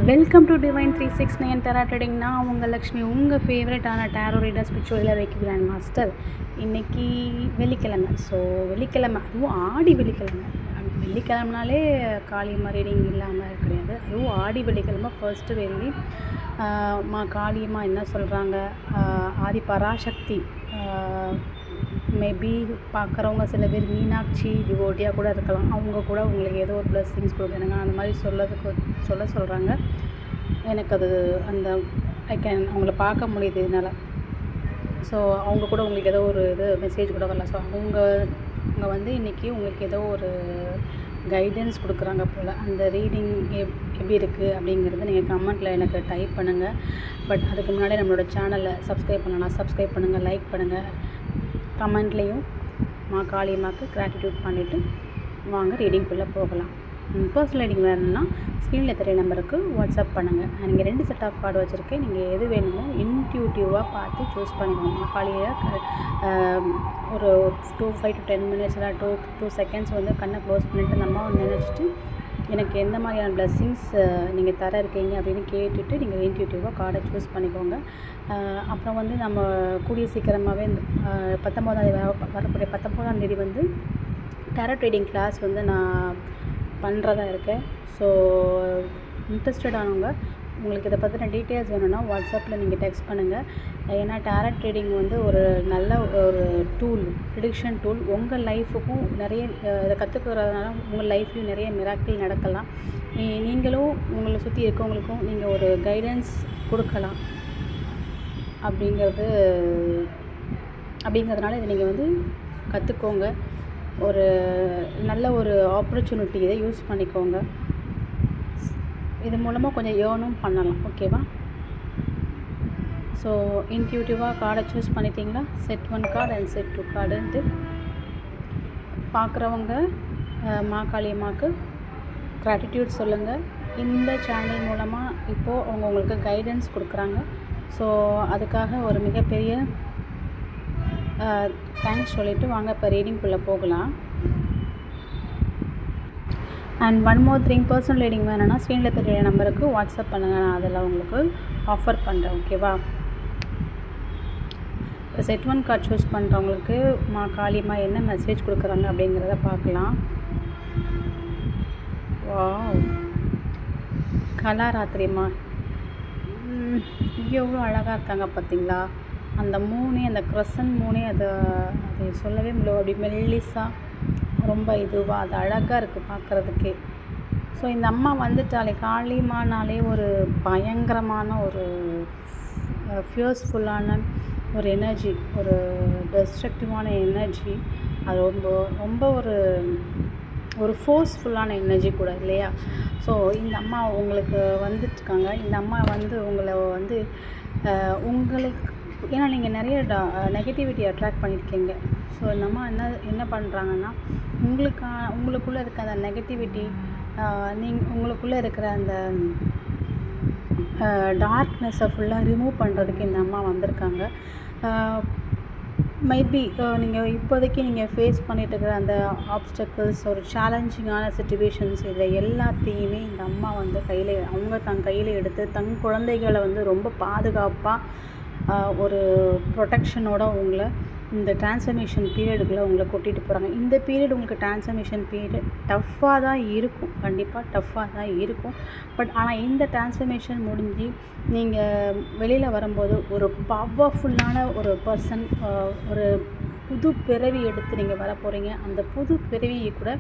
Welcome to divine 369 tarot trading. நான் உங்கள் லக்ஷ்மி, உங்கள் ஃபேவரட்டான tarot reader spiritual reiki grand master. இன்றைக்கி வெள்ளிக்கிழமை. ஸோ வெள்ளிக்கிழமை, அதுவும் ஆடி வெள்ளிக்கிழமை. வெள்ளிக்கிழமைனாலே காளியம்மா ரீடிங் இல்லாமல் கிடையாது. அதுவும் ஆடி வெள்ளிக்கிழமை, ஃபர்ஸ்ட்டு வெள்ளி. காளியம்மா என்ன சொல்கிறாங்க, ஆதி பராசக்தி மேபி பார்க்குறவங்க சில பேர் மீனாட்சி டிவோட்டியாக கூட இருக்கலாம். அவங்க கூட உங்களுக்கு ஏதோ ஒரு பிளஸ்ஸிங்ஸ் கொடுக்குறாங்க, அந்த மாதிரி சொல்கிறாங்க. எனக்கு அது அந்த அவங்கள பார்க்க முடியுது என்னால். ஸோ அவங்க கூட உங்களுக்கு ஏதோ ஒரு மெசேஜ் கூட வரலாம். ஸோ அவங்க வந்து இன்றைக்கி உங்களுக்கு ஏதோ ஒரு கைடன்ஸ் கொடுக்குறாங்க போல். அந்த ரீடிங் எப்படி இருக்குது அப்படிங்கிறது நீங்கள் கமெண்ட்டில் எனக்கு டைப் பண்ணுங்கள். பட் அதுக்கு முன்னாடி நம்மளோட சேனலை சப்ஸ்கிரைப் பண்ணலாம், சப்ஸ்கிரைப் பண்ணுங்கள், லைக் பண்ணுங்கள். கமெண்ட்லேயும் காளியம்மாவுக்கு கிராட்டிடியூட் பண்ணிவிட்டு வாங்க ரீடிங்குள்ளே போகலாம். பர்சனல் ரீடிங் வேணும்னா ஸ்க்ரீனில் தெரிய நம்பருக்கு வாட்ஸ்அப் பண்ணுங்கள். நீங்கள் 2 செட் ஆஃப் கார்டு வச்சுருக்கேன். நீங்கள் எது வேணுமோ இன்ட்யூட்டிவாக பார்த்து சூஸ் பண்ணிக்கோங்க. காளியை ஒரு 5 to 10 minutes இல்லை 2 seconds வந்து கண்ணை க்ளோஸ் பண்ணிவிட்டு நம்ம நினச்சிட்டு எனக்கு எந்த மாதிரியான பிளஸ்ஸிங்ஸ் நீங்கள் தர இருக்கீங்க அப்படின்னு கேட்டுட்டு நீங்கள் இன்ட்யூட்டிவாக கார்டை சூஸ் பண்ணிக்கோங்க. அப்புறம் வந்து நம்ம கூடிய சீக்கிரமாகவே இந்த 19ஆம் வரக்கூடிய 19ஆம் தேதி வந்து டேரோ ட்ரேடிங் கிளாஸ் வந்து நான் பண்ணுறதா இருக்கேன். ஸோ இன்ட்ரெஸ்டடானவங்க, உங்களுக்கு இதை பற்றின டீட்டெயில்ஸ் வேணும்னா வாட்ஸ்அப்பில் நீங்கள் டெக்ஸ்ட் பண்ணுங்கள். ஏன்னா டேரோ ட்ரேடிங் வந்து ஒரு நல்ல ஒரு டூல், ப்ரிடிக்ஷன் டூல். உங்கள் லைஃபுக்கும் நிறைய இதை கற்றுக்கிறதுனால உங்கள் லைஃப்லையும் நிறைய மிராக்கிள் நடக்கலாம். நீங்களும் உங்களை சுற்றி இருக்கவங்களுக்கும் நீங்கள் ஒரு கைடன்ஸ் கொடுக்கலாம். அப்படிங்கிறதுனால இதை நீங்கள் வந்து கற்றுக்கோங்க. ஒரு நல்ல ஒரு ஆப்பர்ச்சுனிட்டி, இதை யூஸ் பண்ணிக்கோங்க. இது மூலமாக கொஞ்சம் ஏர்னும் பண்ணலாம். ஓகேவா? ஸோ இன்ட்யூட்டிவாக கார்டை சூஸ் பண்ணிட்டீங்களா? செட் 1 கார்டு அண்ட் செட் 2 கார்டுன்ட்டு பார்க்குறவங்க காளியம்மாவுக்கு கிராட்டிடியூட் சொல்லுங்கள். இந்த சேனல் மூலமாக இப்போது அவங்க உங்களுக்கு கைடன்ஸ் கொடுக்குறாங்க. ஸோ அதுக்காக ஒரு மிகப்பெரிய தேங்க்ஸ் சொல்லிவிட்டு வாங்க இப்போ ரீடிங்குள்ளே போகலாம். And one more thing, personal reading வேணும்னா ஸ்க்ரீனில் தெரிய நம்பருக்கு வாட்ஸ்அப் பண்ணுங்கள். நான் அதில் உங்களுக்கு ஆஃபர் பண்ணுறேன். ஓகேவா? இப்போ செட் 1 கார்டு சூஸ் பண்ணுறவங்களுக்கு காளியம்மா என்ன மெசேஜ் கொடுக்குறாங்க அப்படிங்கிறத பார்க்கலாம். வாவ், கலாராத்திரிம்மா எவ்வளோ அழகாக இருக்காங்க பார்த்தீங்களா? அந்த மூணே, அந்த க்ரசன் மூணே, அது சொல்லவே முடியல. அப்படி மெல்லிஸாக ரொம்ப இதுவாக அது அழகாக இருக்குது பார்க்குறதுக்கே. ஸோ இந்த அம்மா வந்துட்டாலே, காளியம்மானாலே ஒரு பயங்கரமான ஒரு ஃபியர்ஸ்ஃபுல்லான ஒரு எனர்ஜி, ஒரு டெஸ்ட்ரக்டிவான எனர்ஜி. அது ரொம்ப ஒரு ஃபோர்ஸ்ஃபுல்லான எனர்ஜி கூட, இல்லையா? ஸோ இந்த அம்மா உங்களுக்கு வந்துட்டுருக்காங்க. இந்த அம்மா வந்து உங்களை வந்து உங்களுக்கு, ஏன்னா நீங்கள் நிறைய நெகட்டிவிட்டி அட்ராக்ட் பண்ணியிருக்கீங்க. ஸோ இந்த அம்மா என்ன பண்ணுறாங்கன்னா, உங்களுக்குள்ளே இருக்க அந்த நெகட்டிவிட்டி, உங்களுக்குள்ளே இருக்கிற அந்த டார்க்னஸை ஃபுல்லாக ரிமூவ் பண்ணுறதுக்கு இந்த அம்மா வந்திருக்காங்க. மைபி நீங்கள் இப்போதைக்கு நீங்கள் ஃபேஸ் பண்ணிகிட்டு இருக்கிற அந்த ஆப்ஸ்டக்கிள்ஸ், ஒரு சேலஞ்சிங்கான சிச்சுவேஷன்ஸ், இதை எல்லாத்தையுமே இந்த அம்மா வந்து தன் கையில் எடுத்து தன் குழந்தைகளை வந்து ரொம்ப பாதுகாப்பாக ஒரு ப்ரொடெக்ஷனோட உங்களை இந்த டிரான்ஸ்ஃபர்மேஷன் பீரியடுக்குள்ளே உங்களை கூட்டிகிட்டு போகிறாங்க. இந்த பீரியட் உங்களுக்கு டிரான்ஸ்ஃபர்மேஷன் பீரியட் டஃப்பாக தான் இருக்கும், கண்டிப்பாக டஃப்பாக தான் இருக்கும். பட் ஆனால் இந்த டிரான்ஸ்ஃபர்மேஷன் முடிஞ்சு நீங்கள் வெளியில் வரும்போது ஒரு பவர்ஃபுல்லான ஒரு பர்சன், ஒரு புது பிறவி எடுத்து நீங்கள் வர போகிறீங்க. அந்த புது பிறவியை கூட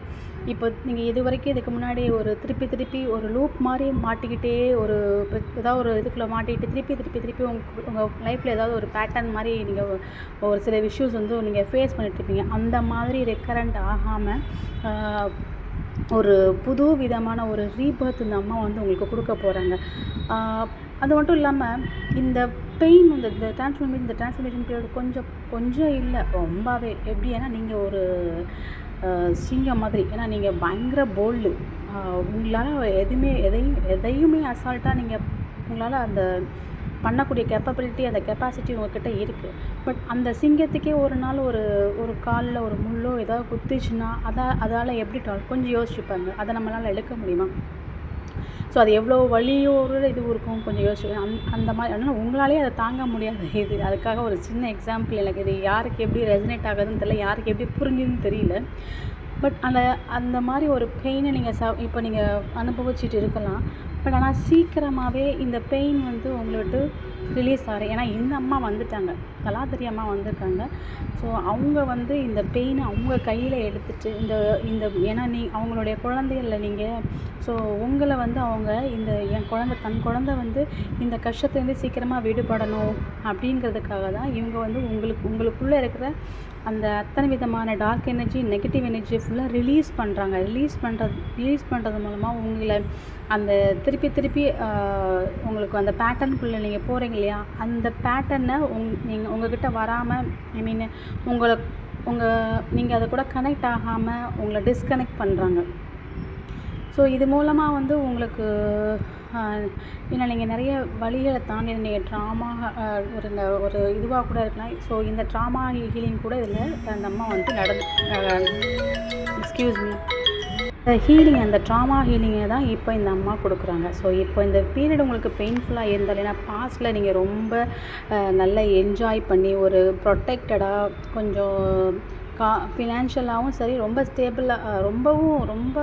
இப்போ நீங்கள் இதுக்கு முன்னாடி ஒரு திருப்பி ஒரு லூப் மாதிரி மாட்டிக்கிட்டே ஏதாவது ஒரு இதுக்குள்ளே மாட்டிக்கிட்டு திருப்பி உங்கள் லைஃப்பில் ஏதாவது ஒரு பேட்டர்ன் மாதிரி நீங்கள் ஒரு சில இஷ்யூஸ் வந்து நீங்கள் ஃபேஸ் பண்ணிட்டுருப்பீங்க. அந்த மாதிரி ரெக்கரண்ட் ஆகாமல் ஒரு புது விதமான ஒரு ரீபர்த் இந்த அம்மா வந்து உங்களுக்கு கொடுக்க போகிறாங்க. அது மட்டும் இல்லாமல் இந்த பெயின், இந்த டிரான்ஸ்ஃபர்மேஷன் பீரியட் கொஞ்சம் இல்லை, ரொம்பவே எப்படி, ஏன்னா நீங்கள் ஒரு சிங்கம் மாதிரி. ஏன்னா நீங்கள் பயங்கர போல்டு. உங்களால் எதையுமே அசால்ட்டாக நீங்கள் உங்களால் அந்த பண்ணக்கூடிய கேப்பபிலிட்டி, அந்த கெப்பாசிட்டி உங்கள்கிட்ட இருக்குது. பட் அந்த சிங்கத்துக்கே ஒரு நாள் ஒரு காலில் ஒரு முள்ளோ ஏதாவது குத்திச்சுன்னா அதால் எப்படி கொஞ்சம் யோசிச்சுப்பாங்க, அதை நம்மளால் எடுக்க முடியுமா? ஸோ அது எவ்வளோ வலியோட இது இருக்கும் கொஞ்சம் யோசிச்சு அந்த மாதிரி. ஆனால் உங்களாலேயே அதை தாங்க முடியாது. இது அதுக்காக ஒரு சின்ன எக்ஸாம்பிள். எனக்கு இது யாருக்கு எப்படி ரெசனேட் ஆகுதுன்னு தெரியல, யாருக்கு எப்படி புரிஞ்சுன்னு தெரியல. பட் அந்த மாதிரி ஒரு பெயினை நீங்கள் இப்போ நீங்கள் அனுபவிச்சுட்டு இருக்கலாம். பட் ஆனால் சீக்கிரமாகவே இந்த பெயின் வந்து உங்களை விட்டு ரிலீஸ் ஆகிறேன். ஏன்னா இந்த அம்மா வந்துட்டாங்க, கலாதரி அம்மா வந்திருக்காங்க. ஸோ அவங்க வந்து இந்த பெயினை அவங்க கையில் எடுத்துகிட்டு இந்த ஏன்னா அவங்களுடைய குழந்தைகளில் நீங்கள் ஸோ உங்களை வந்து அவங்க என் தன் குழந்தை வந்து இந்த கஷ்டத்துலேருந்து சீக்கிரமாக விடுபடணும் அப்படிங்கிறதுக்காக தான் இவங்க வந்து உங்களுக்குள்ளே இருக்கிற அந்த அத்தனை விதமான டார்க் எனர்ஜி, நெகட்டிவ் எனர்ஜி ஃபுல்லாக ரிலீஸ் பண்ணுறாங்க. ரிலீஸ் பண்ணுறது மூலமாக உங்களை அந்த திருப்பி உங்களுக்கு அந்த பேட்டர்னுக்குள்ளே நீங்கள் போகிறீங்க இல்லையா, அந்த பேட்டர்னை நீங்கள் உங்கள்கிட்ட வராமல், ஐ மீன் நீங்கள் அதை கூட கனெக்ட் ஆகாமல் உங்களை டிஸ்கனெக்ட் பண்ணுறாங்க. ஸோ இது மூலமாக வந்து உங்களுக்கு ஏன்னா நீங்கள் நிறைய வழிகளை தாண்டி நீங்கள் ட்ராமா ஒரு இதுவாக கூட இருக்கலாம். ஸோ இந்த ட்ராமா ஹீலிங் கூட இதில் அந்த அம்மா வந்து எக்ஸ்கியூஸ் மீ ஹீலிங், அந்த ட்ராமா ஹீலிங்கை தான் இப்போ இந்த அம்மா கொடுக்குறாங்க. ஸோ இப்போ இந்த பீரியட் உங்களுக்கு பெயின்ஃபுல்லாக இருந்தால், ஏன்னா பாஸ்ட்டில் நீங்கள் ரொம்ப நல்லா என்ஜாய் பண்ணி ஒரு ப்ரொடெக்டடாக கொஞ்சம் ஃபினான்ஷியலாகவும் சரி ரொம்ப ஸ்டேபிளாக ரொம்ப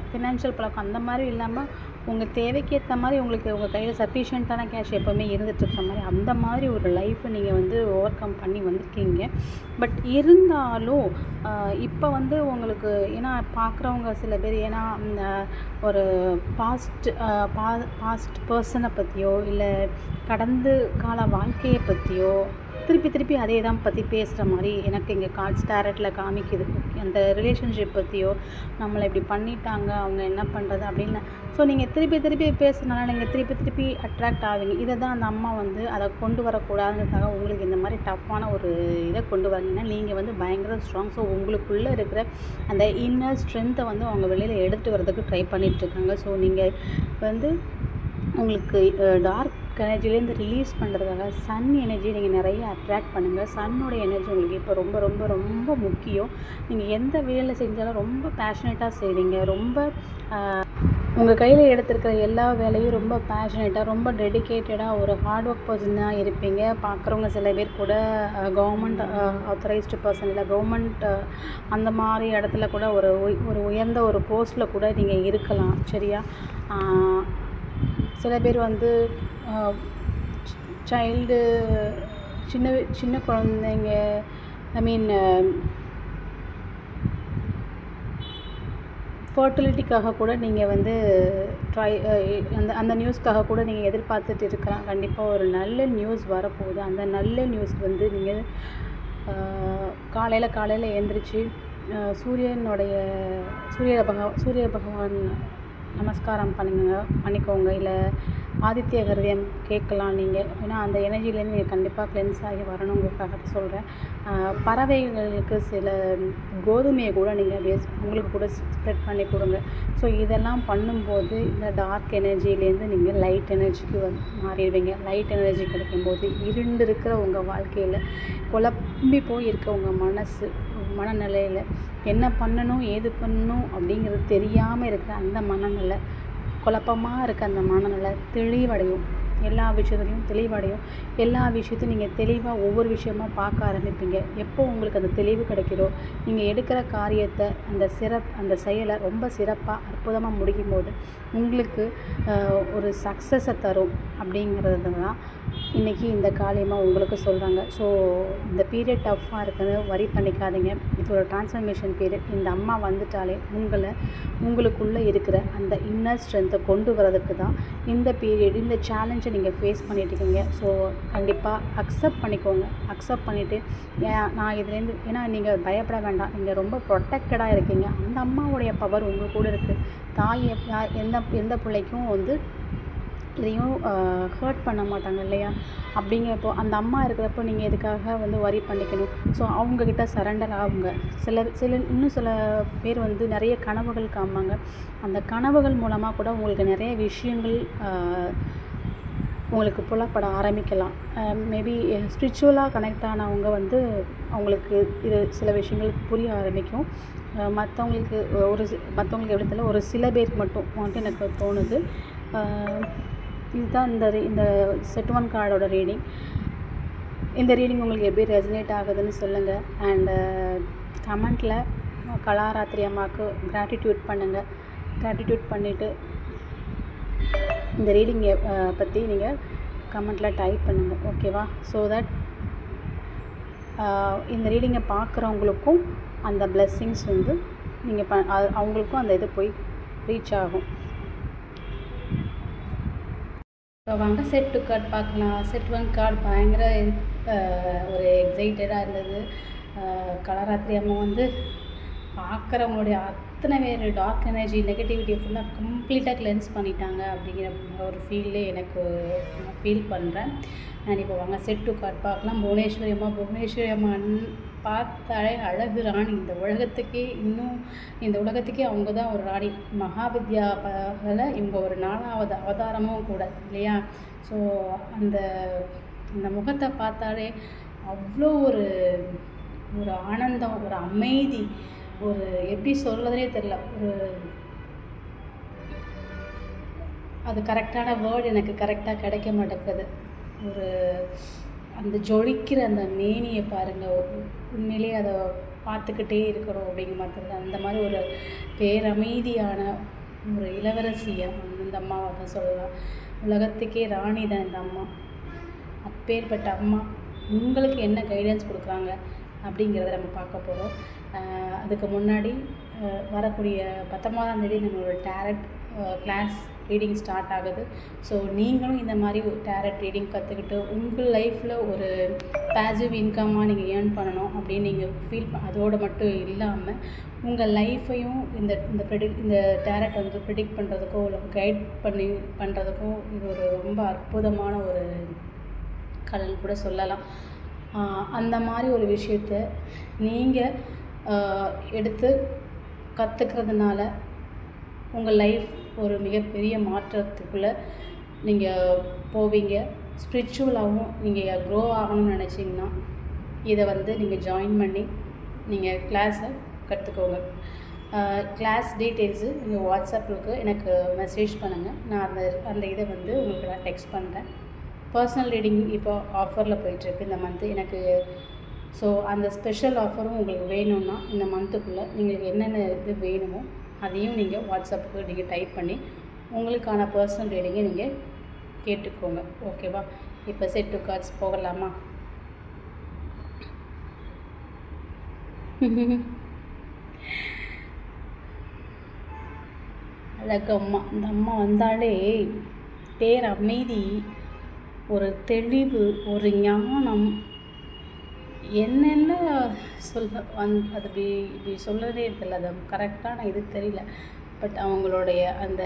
ஃபினான்ஷியல் பழக்கம் அந்த மாதிரி இல்லாமல் உங்கள் தேவைக்கு ஏற்ற மாதிரி உங்களுக்கு உங்கள் கையில் சஃபிஷியண்ட்டான கேஷ் எப்போவுமே இருந்துகிட்ருக்குற மாதிரி அந்த மாதிரி ஒரு லைஃப்பை நீங்கள் வந்து ஓவர் கம் பண்ணி வந்திருக்கீங்க. பட் இருந்தாலும் இப்போ வந்து உங்களுக்கு ஏன்னா பார்க்குறவங்க சில பேர் ஏன்னா ஒரு பாஸ்ட் பர்சனை பற்றியோ இல்லை கடந்த கால வாழ்க்கையை பற்றியோ திருப்பி அதே தான் பற்றி பேசுகிற மாதிரி எனக்கு இங்கே கார்ட்ஸ் டேரட்டில் காமிக்குது. அந்த ரிலேஷன்ஷிப் பற்றியோ நம்மளை இப்படி பண்ணிட்டாங்க, அவங்க என்ன பண்ணுறது அப்படின்னு. ஸோ நீங்கள் திருப்பி பேசுகிறதுனால நீங்கள் திருப்பி அட்ராக்ட் ஆவீங்க. இதை தான் அந்த அம்மா வந்து அதை கொண்டு வரக்கூடாதுன்றதுக்காக உங்களுக்கு இந்த மாதிரி டஃப்பான ஒரு இதை கொண்டு வரீங்கன்னா நீங்கள் வந்து பயங்கர ஸ்ட்ராங். ஸோ உங்களுக்குள்ளே இருக்கிற அந்த இன்னர் ஸ்ட்ரென்த்தை வந்து அவங்க வெளியில் எடுத்துகிட்டு வரதுக்கு ட்ரை பண்ணிகிட்ருக்காங்க. ஸோ நீங்கள் வந்து உங்களுக்கு டார்க் எனர்ஜிலேருந்து ரிலீஸ் பண்ணுறதுக்காக சன் எனர்ஜி நீங்கள் நிறைய அட்ராக்ட் பண்ணுங்கள். சன்னோட எனர்ஜி உங்களுக்கு இப்போ ரொம்ப முக்கியம். நீங்கள் எந்த வேலை செஞ்சாலும் ரொம்ப பேஷனேட்டாக செய்வீங்க. ரொம்ப உங்கள் கையில் எடுத்துருக்கிற எல்லா வேலையும் ரொம்ப பேஷனேட்டாக ரொம்ப டெடிக்கேட்டடாக ஒரு ஹார்ட் ஒர்க் பர்சனாக இருப்பீங்க. பார்க்குறவங்க சில பேர் கூட கவர்மெண்ட் ஆத்தரைஸ்டு பர்சன் இல்லை கவர்மெண்ட் அந்த மாதிரி இடத்துல கூட ஒரு உயர்ந்த ஒரு போஸ்ட்டில் கூட நீங்கள் இருக்கலாம். சரியா? சில பேர் வந்து சைல்டு சின்ன குழந்தைங்க, ஐ மீன் ஃபர்டிலிட்டிக்காக கூட நீங்கள் வந்து அந்த நியூஸ்க்காக கூட நீங்கள் எதிர்பார்த்துட்டு இருக்கலாம். கண்டிப்பாக ஒரு நல்ல நியூஸ் வரப்போகுது. அந்த நல்ல நியூஸ் வந்து நீங்கள் காலையில் எழுந்திரிச்சு சூரிய பகவான் நமஸ்காரம் பண்ணிக்கோங்க. இல்லை ஆதித்ய ஹிருதயம் கேட்கலாம் நீங்கள். ஏன்னா அந்த எனர்ஜிலேருந்து நீங்கள் கண்டிப்பாக கிளென்ஸ் ஆகி வரணுங்கிறதுக்காக சொல்கிறேன். பறவைகளுக்கு சில கோதுமையை கூட நீங்கள் உங்களுக்கு கூட ஸ்ப்ரெட் பண்ணி கொடுங்க. ஸோ இதெல்லாம் பண்ணும்போது இந்த டார்க் எனர்ஜிலேருந்து நீங்கள் லைட் எனர்ஜிக்கு மாறிடுவீங்க. லைட் எனர்ஜி கிடைக்கும்போது இருண்டு இருக்கிற உங்கள் வாழ்க்கையில் குழம்பி போயிருக்க உங்கள் மனநிலையில் என்ன பண்ணணும் ஏது பண்ணணும் அப்படிங்கிறது தெரியாமல் இருக்கிற அந்த மனநிலை, குழப்பமாக இருக்க அந்த மனநிலை தெளிவடையும். எல்லா விஷயத்துலையும் தெளிவடையும். எல்லா விஷயத்தையும் நீங்கள் தெளிவாக ஒவ்வொரு விஷயமாக பார்க்க ஆரம்பிப்பீங்க. எப்போ உங்களுக்கு அந்த தெளிவு கிடைக்கிறோ நீங்கள் எடுக்கிற காரியத்தை அந்த செயலை ரொம்ப சிறப்பாக அற்புதமாக முடிக்கும் போது உங்களுக்கு ஒரு சக்ஸஸை தரும். அப்படிங்கிறது தான் இன்றைக்கி இந்த காரியமாக உங்களுக்கு சொல்கிறாங்க. ஸோ இந்த பீரியட் டஃப்பாக இருக்குது, வரி பண்ணிக்காதீங்க. இது ஒரு டிரான்ஸ்ஃபர்மேஷன் பீரியட். இந்த அம்மா வந்துட்டாலே உங்களுக்குள்ளே இருக்கிற அந்த இன்னர் ஸ்ட்ரென்த்தை கொண்டு வரதுக்கு தான் இந்த பீரியட், இந்த சேலஞ்சை நீங்கள் ஃபேஸ் பண்ணிட்டுருக்கீங்க. ஸோ கண்டிப்பாக அக்செப்ட் பண்ணிக்கோங்க. அக்செப்ட் பண்ணிவிட்டு நான் இதுலேருந்து, ஏன்னா நீங்கள் பயப்பட வேண்டாம், நீங்கள் ரொம்ப ப்ரொடெக்டடாக இருக்கீங்க. அந்த அம்மாவுடைய பவர் உங்கள் கூட இருக்குது. தாய் எந்த பிள்ளைக்கும் வந்து இதையும் ஹர்ட் பண்ண மாட்டாங்க இல்லையா? அப்படிங்கிறப்போ அந்த அம்மா இருக்கிறப்போ நீங்கள் எதுக்காக வந்து வரி பண்ணிக்கணும்? ஸோ அவங்கக்கிட்ட சரண்டர் ஆகுங்க. இன்னும் சில பேர் வந்து நிறைய கனவுகள் காமிப்பாங்க. அந்த கனவுகள் மூலமாக கூட உங்களுக்கு நிறைய விஷயங்கள் உங்களுக்கு புலப்பட ஆரம்பிக்கலாம். மேபி ஸ்பிரிச்சுவலாக கனெக்ட் ஆனவங்க வந்து அவங்களுக்கு இது சில விஷயங்கள் புரிய ஆரம்பிக்கும். மற்றவங்களுக்கு எப்படி தெரியல, ஒரு சில பேருக்கு மட்டும் வந்துட்டு எனக்கு தோணுது. இதுதான் இந்த செட் 1 கார்டோட ரீடிங். இந்த ரீடிங் உங்களுக்கு எப்படி ரெசனேட் ஆகுதுன்னு சொல்லுங்கள். அண்டு கமெண்ட்டில் கலாராத்திரி அம்மாவுக்கு கிராட்டிடியூட் பண்ணுங்கள். கிராட்டிடியூட் பண்ணிவிட்டு இந்த ரீடிங்கை பற்றி நீங்கள் கமெண்ட்டில் டைப் பண்ணுங்கள். ஓகேவா? ஸோ தட் இந்த ரீடிங்கை பார்க்குறவங்களுக்கும் அந்த பிளெஸ்ஸிங்ஸ் வந்து நீங்கள் அவங்களுக்கும் அந்த இது போய் ரீச் ஆகும். ஸோ வாங்க செட் 2 கார்டு பார்க்கலாம். செட் 1 கார்டு பயங்கர ஒரு எக்ஸைட்டடாக இருந்தது. கலாராத்திரி அம்மா வந்து பார்க்குறவங்களுடைய அத்தனை பேர் டார்க் எனர்ஜி நெகட்டிவிட்டியை ஃபுல்லாக கம்ப்ளீட்டாக கிளென்ஸ் பண்ணிட்டாங்க அப்படிங்கிற ஒரு ஃபீல்லே எனக்கு நான் ஃபீல் பண்ணுறேன். நான் இப்போ வாங்க செட் 2 கார்டு பார்க்கலாம். புவனேஸ்வரி அம்மா பார்த்தாலே அழகு ராணி. இந்த உலகத்துக்கே அவங்க தான் ஒரு ராணி. மகாவித்யாவில் இவங்க ஒரு 4வது அவதாரமும் கூட இல்லையா? ஸோ அந்த முகத்தை பார்த்தாலே அவ்வளோ ஒரு ஆனந்தம், ஒரு அமைதி, ஒரு எப்படி சொல்கிறதுனே தெரில. அது கரெக்டான வேர்டு எனக்கு கரெக்டாக கிடைக்க மாட்டேங்குது. அந்த ஜொலிக்கிற அந்த மேனியை பாருங்கள், உண்மையிலே அதை பார்த்துக்கிட்டே இருக்கிறோம் அப்படிங்கிற மாதிரி. அந்த மாதிரி ஒரு பேரமைதியான ஒரு இளவரசியாக அந்த அம்மாவை தான் சொல்லலாம். உலகத்துக்கே ராணி தான் இந்த அம்மா. அப்பேற்பட்ட அம்மா உங்களுக்கு என்ன கைடன்ஸ் கொடுக்குறாங்க அப்படிங்கிறத நம்ம பார்க்க போகிறோம். அதுக்கு முன்னாடி வரக்கூடிய 19ஆம் தேதி நம்மளோட டேரட் கிளாஸ் ரீடிங் ஸ்டார்ட் ஆகுது. ஸோ நீங்களும் இந்த மாதிரி ஒரு டேரட் ரீடிங் கற்றுக்கிட்டு உங்கள் லைஃப்பில் ஒரு பாசிவ் இன்கம்மாக நீங்கள் ஏர்ன் பண்ணணும் அப்படின்னு நீங்கள் அதோடு மட்டும் இல்லாமல் உங்கள் லைஃப்பையும் இந்த டேரட் வந்து ப்ரெடிக்ட் பண்ணுறதுக்கோ இல்லை கைட் பண்ணுறதுக்கும் இது ஒரு ரொம்ப அற்புதமான ஒரு கடல் கூட சொல்லலாம். அந்த மாதிரி ஒரு விஷயத்த நீங்கள் எடுத்து கற்றுக்கிறதுனால உங்கள் லைஃப் ஒரு மிகப்பெரிய மாற்றத்துக்குள்ளே நீங்கள் போவீங்க. ஸ்பிரிச்சுவலாகவும் நீங்கள் க்ரோ ஆகணும்னு நினச்சிங்கன்னா இதை வந்து நீங்கள் ஜாயின் பண்ணி நீங்கள் கிளாஸை கற்றுக்கோங்க. கிளாஸ் டீட்டெயில்ஸு நீங்கள் வாட்ஸ்அப்புக்கு எனக்கு மெசேஜ் பண்ணுங்கள். நான் அந்த இதை வந்து உங்களுக்கு நான் டெக்ஸ்ட் பண்ணுறேன். பர்சனல் ரீடிங் இப்போ ஆஃபரில் போயிட்டுருக்கு இந்த மந்த்து எனக்கு. ஸோ அந்த ஸ்பெஷல் ஆஃபரும் உங்களுக்கு வேணும்னா இந்த மந்த்துக்குள்ளே உங்களுக்கு என்னென்ன இது வேணுமோ அதையும் நீங்கள் வாட்ஸ்அப்புக்கு நீங்கள் டைப் பண்ணி உங்களுக்கான பர்சனல் ரீடிங்கை நீங்கள் கேட்டுக்கோங்க. ஓகேவா? இப்போ செட் 2 கார்ட்ஸ் போகலாமா? அழகு அம்மா. இந்த அம்மா வந்தாலே பேரமைதி, ஒரு தெளிவு, ஒரு ஞானம், என்னென்ன சொல்ல அது இப்படி சொல்கிறதே தெரியல. அது கரெக்டான இது தெரியல. பட் அவங்களுடைய அந்த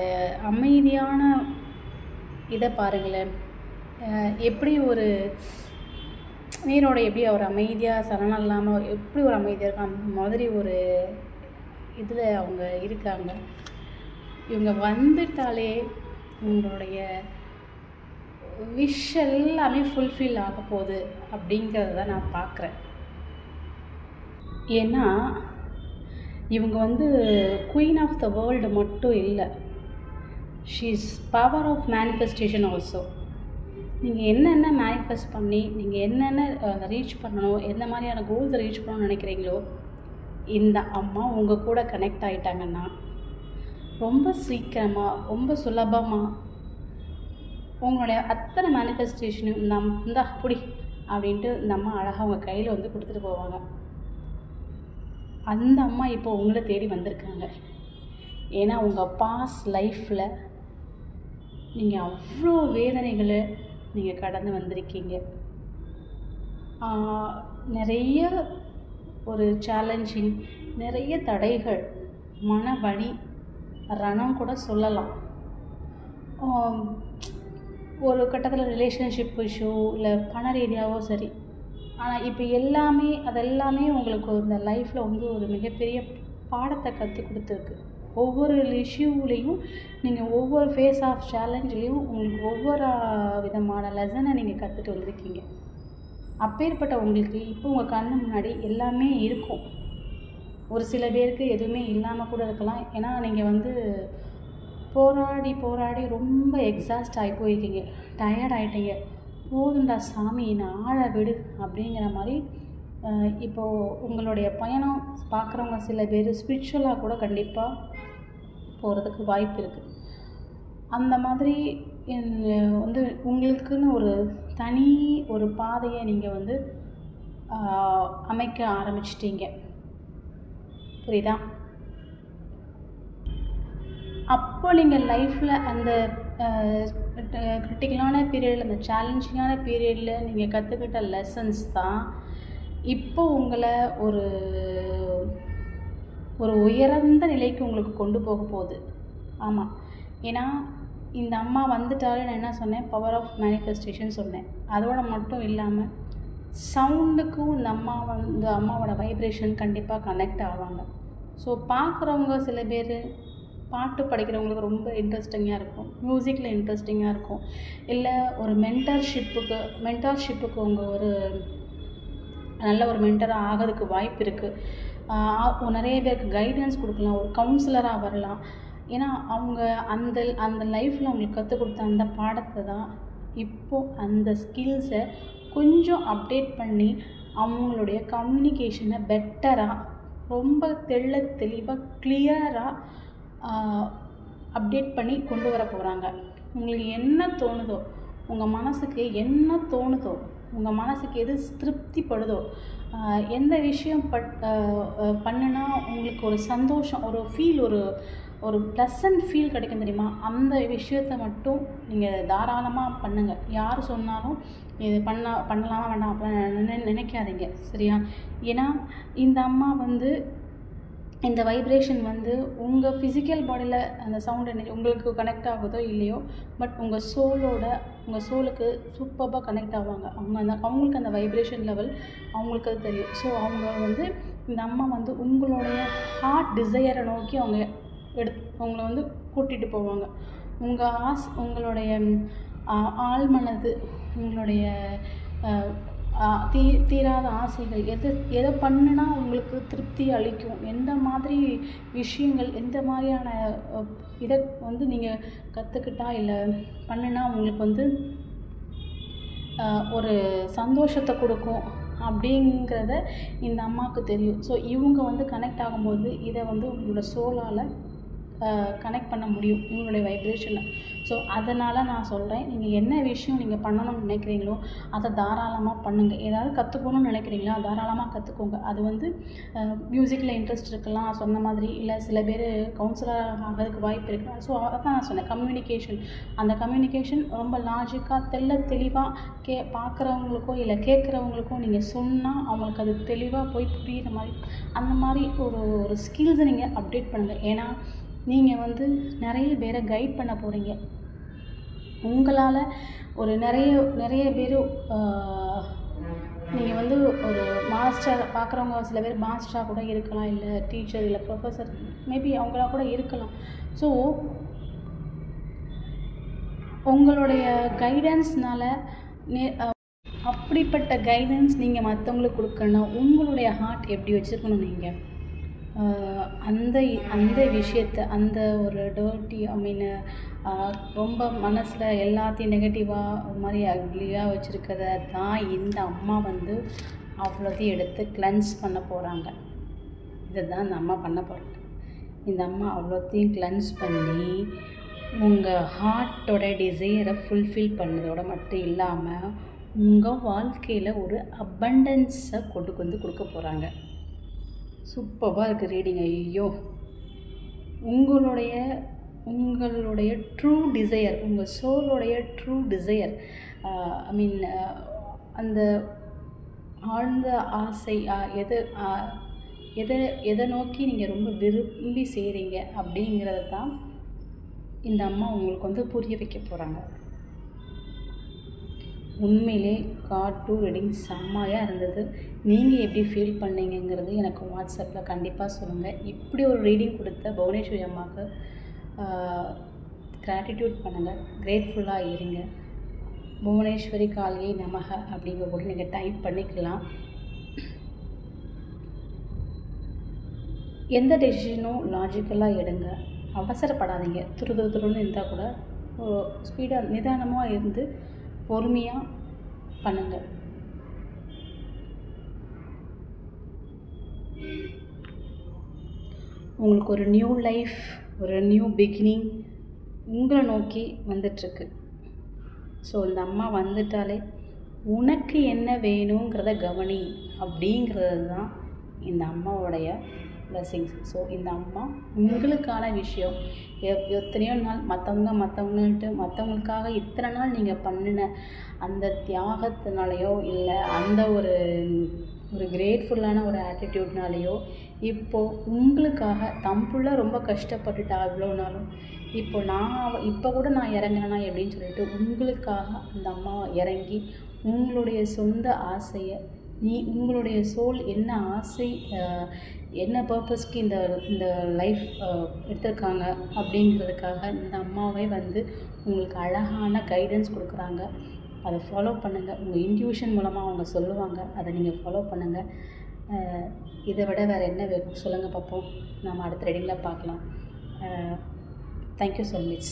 அமைதியான இதை பாருங்களேன். எப்படி ஒரு நீரோட எப்படி ஒரு அமைதியாக சலனம் இல்லாமல் எப்படி ஒரு அமைதியாக இருக்கும் அந்த மாதிரி ஒரு இதில் அவங்க இருக்காங்க. இவங்க வந்துட்டாலே உங்களுடைய விஷ் எல்லாமே ஃபுல்ஃபில் ஆக போகுது அப்படிங்கிறத நான் பார்க்குறேன். ஏன்னா இவங்க வந்து குயின் ஆஃப் த வேர்ல்டு மட்டும் இல்லை, she is power of manifestation also. நீங்கள் என்னென்ன மேனிஃபெஸ்ட் பண்ணி நீங்கள் என்னென்ன ரீச் பண்ணணும், எந்த மாதிரியான கோல்ஸை ரீச் பண்ணணும்னு நினைக்கிறீங்களோ இந்த அம்மா உங்கள் கூட கனெக்ட் ஆகிட்டாங்கன்னா ரொம்ப சீக்கிரமாக ரொம்ப சுலபமாக உங்களுடைய அத்தனை மேனிஃபெஸ்டேஷனும் இந்த அப்படி அப்படின்ட்டு இந்த அம்மா அழகாக உங்கள் கையில் வந்து கொடுத்துட்டு போவாங்க. அந்த அம்மா இப்போ உங்களை தேடி வந்திருக்காங்க. ஏன்னா உங்கள் பாஸ்ட் லைஃப்பில் நீங்கள் அவ்வளோ வேதனைகளை நீங்கள் கடந்து வந்திருக்கீங்க. நிறைய ஒரு சேலஞ்சிங், நிறைய தடைகள், மன வலி, ரணம் கூட சொல்லலாம். ஒரு கட்டத்தில் ரிலேஷன்ஷிப் இஷ்யூ இல்லை பண ரீதியாகவோ சரி. ஆனால் இப்போ அதெல்லாமே உங்களுக்கு இந்த லைஃப்பில் வந்து ஒரு மிகப்பெரிய பாடத்தை கற்றுக் கொடுத்துருக்கு. ஒவ்வொரு இஷ்யூவிலையும் நீங்கள் ஒவ்வொரு ஃபேஸ் ஆஃப் சேலஞ்சிலையும் உங்களுக்கு ஒவ்வொரு விதமான லெசனை நீங்கள் கற்றுட்டு வந்திருக்கீங்க. அப்பேற்பட்ட உங்களுக்கு இப்போ உங்கள் கண்ணு முன்னாடி எல்லாமே இருக்கும். ஒரு சில பேருக்கு எதுவுமே இல்லாமல் கூட இருக்கலாம். ஏன்னா நீங்கள் வந்து போராடி போராடி ரொம்ப எக்ஸாஸ்ட் ஆகி போயிருக்கீங்க, டயர்ட் ஆகிட்டீங்க, போதுண்டா சாமி நான் ஆழ விடு அப்படிங்கிற மாதிரி. இப்போது உங்களுடைய பயணம் பார்க்குறவங்க சில பேர் ஸ்பிரிச்சுவலாக கூட கண்டிப்பாக போகிறதுக்கு வாய்ப்பு இருக்குது. அந்த மாதிரி வந்து உங்களுக்குன்னு ஒரு தனி ஒரு பாதையை நீங்கள் வந்து அமைக்க ஆரம்பிச்சிட்டீங்க, புரியுதா? அப்போ நீங்கள் லைஃப்பில் அந்த கிரிட்டிக்கலான பீரியடில், அந்த சேலஞ்சிங்கான பீரியடில் நீங்கள் கற்றுக்கிட்ட லெசன்ஸ் தான் இப்போ உங்களை ஒரு ஒரு உயர்ந்த நிலைக்கு உங்களுக்கு கொண்டு போக போகுது. ஆமாம், ஏன்னா இந்த அம்மா வந்துட்டாலே நான் என்ன சொன்னேன், பவர் ஆஃப் மேனிஃபெஸ்டேஷன் சொன்னேன். அதோடு மட்டும் இல்லாமல் சவுண்டுக்கும் இந்த அம்மாவோட வைப்ரேஷன் கண்டிப்பாக கனெக்ட் ஆவாங்க. ஸோ பார்க்குறவங்க சில பேர் பாட்டு படிக்கிறவங்களுக்கு ரொம்ப இன்ட்ரெஸ்டிங்காக இருக்கும், மியூசிக்கில் இன்ட்ரெஸ்டிங்காக இருக்கும், இல்லை ஒரு மென்டார்ஷிப்புக்கு அவங்க ஒரு நல்ல ஒரு மென்டராக ஆகிறதுக்கு வாய்ப்பு இருக்குது. நிறைய பேருக்கு கைடன்ஸ் கொடுக்கலாம், ஒரு கவுன்சிலராக வரலாம். ஏன்னா அவங்க அந்த லைஃப்பில் அவங்களுக்கு கற்றுக் கொடுத்த அந்த பாடத்தை தான் இப்போது அந்த ஸ்கில்ஸை கொஞ்சம் அப்டேட் பண்ணி அவங்களுடைய கம்யூனிகேஷனை பெட்டராக, ரொம்ப தெளிவாக கிளியராக அப்டேட் பண்ணி கொண்டு வர போகிறாங்க. உங்களுக்கு என்ன தோணுதோ, உங்கள் மனசுக்கு என்ன தோணுதோ, உங்கள் மனசுக்கு எது திருப்திப்படுதோ, எந்த விஷயம் பண்ணுனா உங்களுக்கு ஒரு சந்தோஷம், ஒரு ஃபீல், ஒரு ப்ளசன்ட் ஃபீல் கிடைக்கும் தெரியுமா, அந்த விஷயத்தை மட்டும் நீங்கள் தாராளமாக பண்ணுங்கள். யார் சொன்னாலும் இது பண்ணலாமா வேண்டாம் அப்படிலாம் நினைக்காதீங்க, சரியா? ஏன்னா இந்த அம்மா வந்து இந்த வைப்ரேஷன் வந்து உங்கள் ஃபிசிக்கல் பாடியில் அந்த சவுண்ட் எனர்ஜி உங்களுக்கு கனெக்ட் ஆகுதோ இல்லையோ, பட் உங்கள் சோலுக்கு சூப்பராக கனெக்ட் ஆவாங்க. அவங்களுக்கு அந்த வைப்ரேஷன் லெவல் அவங்களுக்கு அது தெரியும். ஸோ அவங்க வந்து இந்த அம்மா வந்து உங்களுடைய ஹார்ட் டிசையரை நோக்கி உங்களை வந்து கூட்டிகிட்டு போவாங்க. உங்களுடைய ஆழ்மனது, உங்களுடைய தீராத ஆசைகள், எதை பண்ணுனா உங்களுக்கு திருப்தி அளிக்கும், எந்த மாதிரி விஷயங்கள், எந்த மாதிரியான இதை வந்து நீங்கள் கற்றுக்கிட்டா இல்லை பண்ணுனா உங்களுக்கு வந்து ஒரு சந்தோஷத்தை கொடுக்கும் அப்படிங்கிறத இந்த அம்மாவுக்கு தெரியும். ஸோ இவங்க வந்து கனெக்ட் ஆகும்போது இதை வந்து உங்களோட சோலால் கனெக்ட் பண்ண முடியும், இவங்களுடைய வைப்ரேஷனில். ஸோ அதனால் நான் சொல்கிறேன், நீங்கள் என்ன விஷயம் நீங்கள் பண்ணணும்னு நினைக்கிறீங்களோ அதை தாராளமாக பண்ணுங்கள். ஏதாவது கற்றுக்கணும்னு நினைக்கிறீங்களா, தாராளமாக கற்றுக்கோங்க. அது வந்து மியூசிக்கில் இன்ட்ரெஸ்ட் இருக்கலாம் சொன்ன மாதிரி, இல்லை சில பேர் கவுன்சிலர் ஆகிறதுக்கு வாய்ப்பு இருக்குது. ஸோ அதான் நான் சொன்னேன், அந்த கம்யூனிகேஷன் ரொம்ப லாஜிக்காக தெளிவாக பார்க்குறவங்களுக்கோ இல்லை கேட்குறவங்களுக்கோ நீங்கள் சொன்னால் அவங்களுக்கு அது தெளிவாக போய் புரிகிற மாதிரி, அந்த மாதிரி ஒரு ஸ்கில்ஸை நீங்கள் அப்டேட் பண்ணுங்கள். ஏன்னா நீங்கள் வந்து நிறைய பேரை கைட் பண்ண போகிறீங்க. உங்களால் ஒரு நிறைய பேர் நீங்கள் வந்து ஒரு மாஸ்டர் பார்க்குறவங்க, சில பேர் மாஸ்டராக கூட இருக்கலாம், இல்லை டீச்சர், இல்லை ப்ரொஃபஸர், மேபி அவங்களா கூட இருக்கலாம். ஸோ உங்களுடைய கைடன்ஸ்னால் அப்படிப்பட்ட கைடன்ஸ் நீங்கள் மற்றவங்களுக்கு கொடுக்கணும். உங்களுடைய ஹார்ட் எப்படி வச்சுருக்கணும், நீங்கள் அந்த விஷயத்தை, அந்த ஒரு டர்ட்டி ரொம்ப மனசில் எல்லாத்தையும் நெகட்டிவாக ஒரு மாதிரி அக்லியாக வச்சுருக்கிறத தான் இந்த அம்மா வந்து அவ்வளோத்தையும் எடுத்து கிளென்ஸ் பண்ண போகிறாங்க. இதை தான் இந்த அம்மா பண்ண போகிறாங்க. இந்த அம்மா அவ்வளோத்தையும் கிளென்ஸ் பண்ணி உங்கள் ஹார்ட்டோட டிசைரை ஃபுல்ஃபில் பண்ணதோட மட்டும் இல்லாமல் உங்கள் வாழ்க்கையில் ஒரு அபண்டன்ஸை கொண்டு வந்து கொடுக்க போகிறாங்க. சூப்பராக இருக்குது ரீடிங். ஐயோ, உங்களுடைய ட்ரூ டிசையர், உங்கள் சோலோடைய ட்ரூ டிசையர், அந்த ஆழ்ந்த ஆசை, எதை நோக்கி நீங்கள் ரொம்ப விரும்பி செய்கிறீங்க அப்படிங்கிறத தான் இந்த அம்மா உங்களுக்கு வந்து புரிய வைக்க போகிறாங்க. உண்மையிலே கார்ட் 2 ரீடிங் செம்மையாக இருந்தது. நீங்கள் எப்படி ஃபீல் பண்ணீங்கிறது எனக்கு வாட்ஸ்அப்பில் கண்டிப்பாக சொல்லுங்கள். இப்படி ஒரு ரீடிங் கொடுத்த புவனேஸ்வரி அம்மாவுக்கு கிராட்டிடியூட் பண்ணுங்கள், கிரேட்ஃபுல்லாக இருங்க. புவனேஸ்வரி காளியை நமக அப்படிங்கிற கூட நீங்கள் டைப் பண்ணிக்கலாம். எந்த டெசிஷனும் லாஜிக்கலாக எடுங்க. அவசரப்படாதீங்க. துருன்னு இருந்தால் கூட ஸ்பீடாக நிதானமாக இருந்து பொறுமையாக பண்ணுங்கள். உங்களுக்கு ஒரு நியூ லைஃப், ஒரு நியூ பிகினிங் உங்களை நோக்கி வந்துட்டுருக்கு. ஸோ இந்த அம்மா வந்துட்டாலே உனக்கு என்ன வேணுங்கிறத கவனி அப்படிங்கிறது தான் இந்த அம்மாவோடைய பிளெஸ்ஸிங்ஸ். ஸோ இந்த அம்மா உங்களுக்கான விஷயம் எத்தனையோ நாள் மற்றவங்களுக்காக இத்தனை நாள் நீங்கள் பண்ணின அந்த தியாகத்தினாலேயோ இல்லை அந்த ஒரு கிரேட்ஃபுல்லான ஒரு ஆட்டிடியூட்னாலேயோ இப்போது உங்களுக்காக தம்புள்ள ரொம்ப கஷ்டப்பட்டுட்டா இவ்வளோ நாளும் இப்போ கூட நான் இறங்கினேன்னா எப்படின்னு சொல்லிட்டு உங்களுக்காக அந்த அம்மா இறங்கி உங்களுடைய சொந்த ஆசையை உங்களுடைய சோல் என்ன ஆசை என்ன பர்பஸ்க்கு இந்த லைஃப் எடுத்திருக்காங்க அப்படிங்கிறதுக்காக இந்த அம்மாவே வந்து உங்களுக்கு அழகான கைடன்ஸ் கொடுக்குறாங்க. அதை ஃபாலோ பண்ணுங்கள். உங்கள் இன்ட்யூஷன் மூலமாக அவங்க சொல்லுவாங்க, அதை நீங்கள் ஃபாலோ பண்ணுங்கள். இதை விட வேறு என்ன வேணும் சொல்லுங்கள் பார்ப்போம். நம்ம அடுத்த ரீடிங்கில் பார்க்கலாம். Thank you so much.